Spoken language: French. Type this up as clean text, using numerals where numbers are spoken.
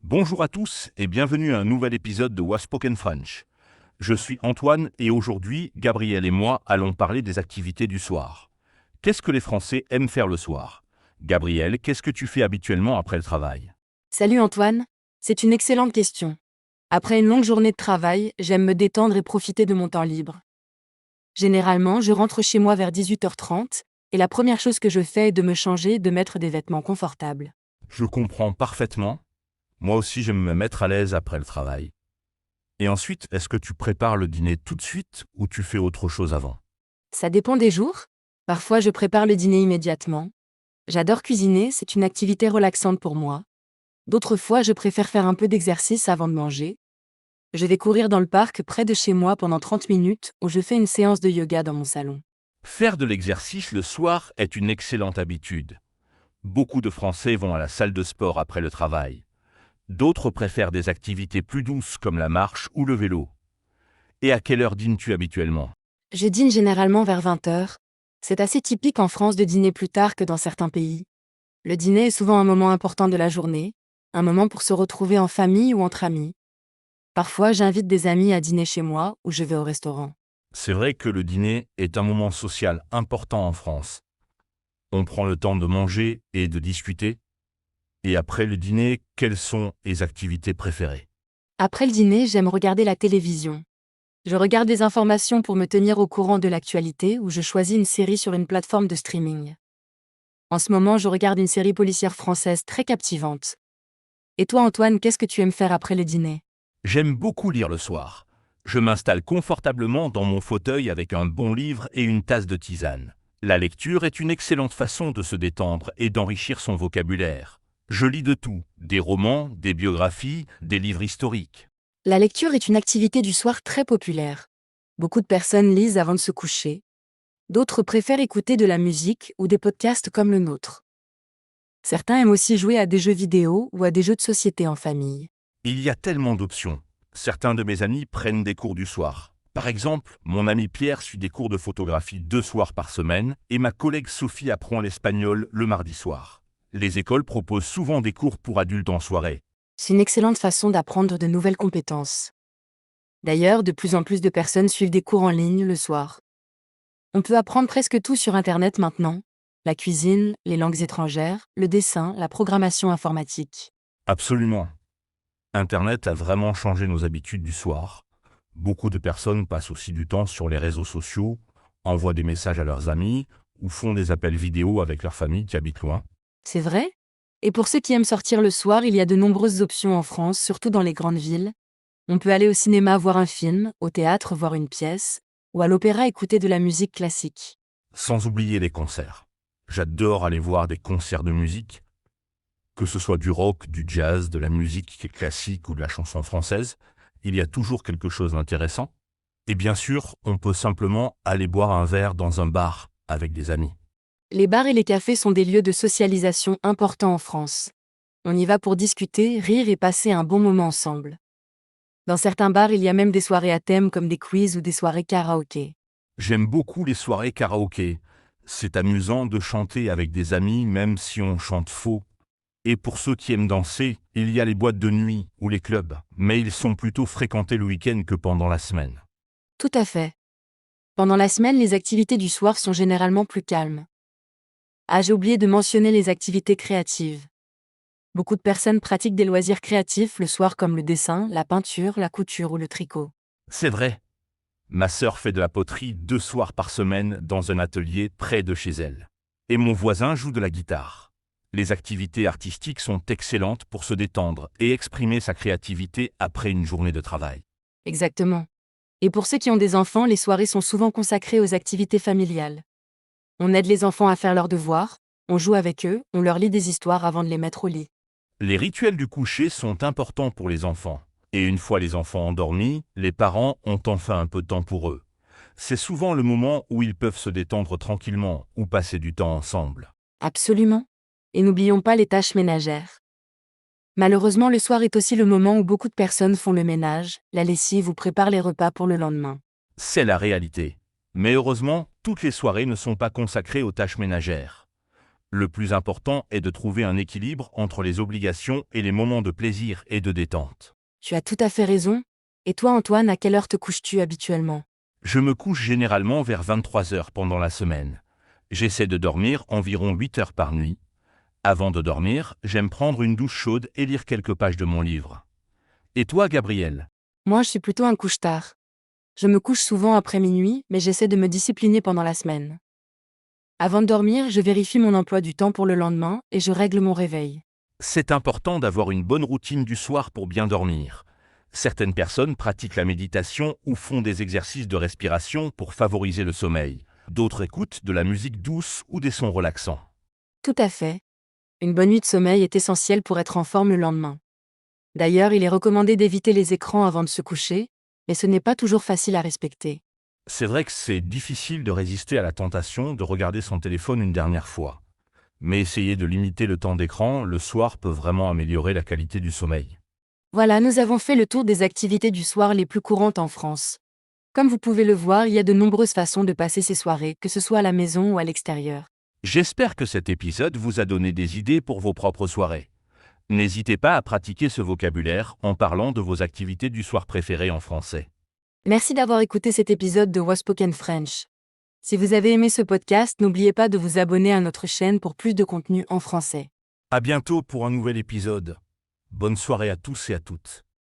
Bonjour à tous et bienvenue à un nouvel épisode de Waspoken French. Je suis Antoine et aujourd'hui, Gabriel et moi allons parler des activités du soir. Qu'est-ce que les Français aiment faire le soir? Gabriel, qu'est-ce que tu fais habituellement après le travail? Salut Antoine, c'est une excellente question. Après une longue journée de travail, j'aime me détendre et profiter de mon temps libre. Généralement, je rentre chez moi vers 18h30, et la première chose que je fais est de me changer et de mettre des vêtements confortables. Je comprends parfaitement. Moi aussi, j'aime me mettre à l'aise après le travail. Et ensuite, est-ce que tu prépares le dîner tout de suite ou tu fais autre chose avant? Ça dépend des jours. Parfois, je prépare le dîner immédiatement. J'adore cuisiner, c'est une activité relaxante pour moi. D'autres fois, je préfère faire un peu d'exercice avant de manger. Je vais courir dans le parc près de chez moi pendant 30 minutes ou je fais une séance de yoga dans mon salon. Faire de l'exercice le soir est une excellente habitude. Beaucoup de Français vont à la salle de sport après le travail. D'autres préfèrent des activités plus douces comme la marche ou le vélo. Et à quelle heure dînes-tu habituellement? Je dîne généralement vers 20h. C'est assez typique en France de dîner plus tard que dans certains pays. Le dîner est souvent un moment important de la journée, un moment pour se retrouver en famille ou entre amis. Parfois, j'invite des amis à dîner chez moi ou je vais au restaurant. C'est vrai que le dîner est un moment social important en France. On prend le temps de manger et de discuter. Et après le dîner, quelles sont les activités préférées? Après le dîner, j'aime regarder la télévision. Je regarde des informations pour me tenir au courant de l'actualité ou je choisis une série sur une plateforme de streaming. En ce moment, je regarde une série policière française très captivante. Et toi, Antoine, qu'est-ce que tu aimes faire après le dîner? J'aime beaucoup lire le soir. Je m'installe confortablement dans mon fauteuil avec un bon livre et une tasse de tisane. La lecture est une excellente façon de se détendre et d'enrichir son vocabulaire. Je lis de tout, des romans, des biographies, des livres historiques. La lecture est une activité du soir très populaire. Beaucoup de personnes lisent avant de se coucher. D'autres préfèrent écouter de la musique ou des podcasts comme le nôtre. Certains aiment aussi jouer à des jeux vidéo ou à des jeux de société en famille. Il y a tellement d'options. Certains de mes amis prennent des cours du soir. Par exemple, mon ami Pierre suit des cours de photographie 2 soirs par semaine et ma collègue Sophie apprend l'espagnol le mardi soir. Les écoles proposent souvent des cours pour adultes en soirée. C'est une excellente façon d'apprendre de nouvelles compétences. D'ailleurs, de plus en plus de personnes suivent des cours en ligne le soir. On peut apprendre presque tout sur Internet maintenant. La cuisine, les langues étrangères, le dessin, la programmation informatique. Absolument. Internet a vraiment changé nos habitudes du soir. Beaucoup de personnes passent aussi du temps sur les réseaux sociaux, envoient des messages à leurs amis ou font des appels vidéo avec leur famille qui habite loin. C'est vrai? Et pour ceux qui aiment sortir le soir, il y a de nombreuses options en France, surtout dans les grandes villes. On peut aller au cinéma voir un film, au théâtre voir une pièce, ou à l'opéra écouter de la musique classique. Sans oublier les concerts. J'adore aller voir des concerts de musique, que ce soit du rock, du jazz, de la musique classique ou de la chanson française. Il y a toujours quelque chose d'intéressant. Et bien sûr, on peut simplement aller boire un verre dans un bar avec des amis. Les bars et les cafés sont des lieux de socialisation importants en France. On y va pour discuter, rire et passer un bon moment ensemble. Dans certains bars, il y a même des soirées à thème comme des quiz ou des soirées karaoké. J'aime beaucoup les soirées karaoké. C'est amusant de chanter avec des amis même si on chante faux. Et pour ceux qui aiment danser, il y a les boîtes de nuit ou les clubs, mais ils sont plutôt fréquentés le week-end que pendant la semaine. Tout à fait. Pendant la semaine, les activités du soir sont généralement plus calmes. Ah, j'ai oublié de mentionner les activités créatives. Beaucoup de personnes pratiquent des loisirs créatifs le soir comme le dessin, la peinture, la couture ou le tricot. C'est vrai. Ma sœur fait de la poterie 2 soirs par semaine dans un atelier près de chez elle. Et mon voisin joue de la guitare. Les activités artistiques sont excellentes pour se détendre et exprimer sa créativité après une journée de travail. Exactement. Et pour ceux qui ont des enfants, les soirées sont souvent consacrées aux activités familiales. On aide les enfants à faire leurs devoirs, on joue avec eux, on leur lit des histoires avant de les mettre au lit. Les rituels du coucher sont importants pour les enfants. Et une fois les enfants endormis, les parents ont enfin un peu de temps pour eux. C'est souvent le moment où ils peuvent se détendre tranquillement ou passer du temps ensemble. Absolument. Et n'oublions pas les tâches ménagères. Malheureusement, le soir est aussi le moment où beaucoup de personnes font le ménage, la lessive ou préparent les repas pour le lendemain. C'est la réalité. Mais heureusement, toutes les soirées ne sont pas consacrées aux tâches ménagères. Le plus important est de trouver un équilibre entre les obligations et les moments de plaisir et de détente. Tu as tout à fait raison. Et toi, Antoine, à quelle heure te couches-tu habituellement? Je me couche généralement vers 23 heures pendant la semaine. J'essaie de dormir environ 8 heures par nuit. Avant de dormir, j'aime prendre une douche chaude et lire quelques pages de mon livre. Et toi, Gabriel? Moi, je suis plutôt un couche-tard. Je me couche souvent après minuit, mais j'essaie de me discipliner pendant la semaine. Avant de dormir, je vérifie mon emploi du temps pour le lendemain et je règle mon réveil. C'est important d'avoir une bonne routine du soir pour bien dormir. Certaines personnes pratiquent la méditation ou font des exercices de respiration pour favoriser le sommeil. D'autres écoutent de la musique douce ou des sons relaxants. Tout à fait. Une bonne nuit de sommeil est essentielle pour être en forme le lendemain. D'ailleurs, il est recommandé d'éviter les écrans avant de se coucher, mais ce n'est pas toujours facile à respecter. C'est vrai que c'est difficile de résister à la tentation de regarder son téléphone une dernière fois. Mais essayer de limiter le temps d'écran le soir peut vraiment améliorer la qualité du sommeil. Voilà, nous avons fait le tour des activités du soir les plus courantes en France. Comme vous pouvez le voir, il y a de nombreuses façons de passer ces soirées, que ce soit à la maison ou à l'extérieur. J'espère que cet épisode vous a donné des idées pour vos propres soirées. N'hésitez pas à pratiquer ce vocabulaire en parlant de vos activités du soir préférées en français. Merci d'avoir écouté cet épisode de Was Spoken French. Si vous avez aimé ce podcast, n'oubliez pas de vous abonner à notre chaîne pour plus de contenu en français. À bientôt pour un nouvel épisode. Bonne soirée à tous et à toutes.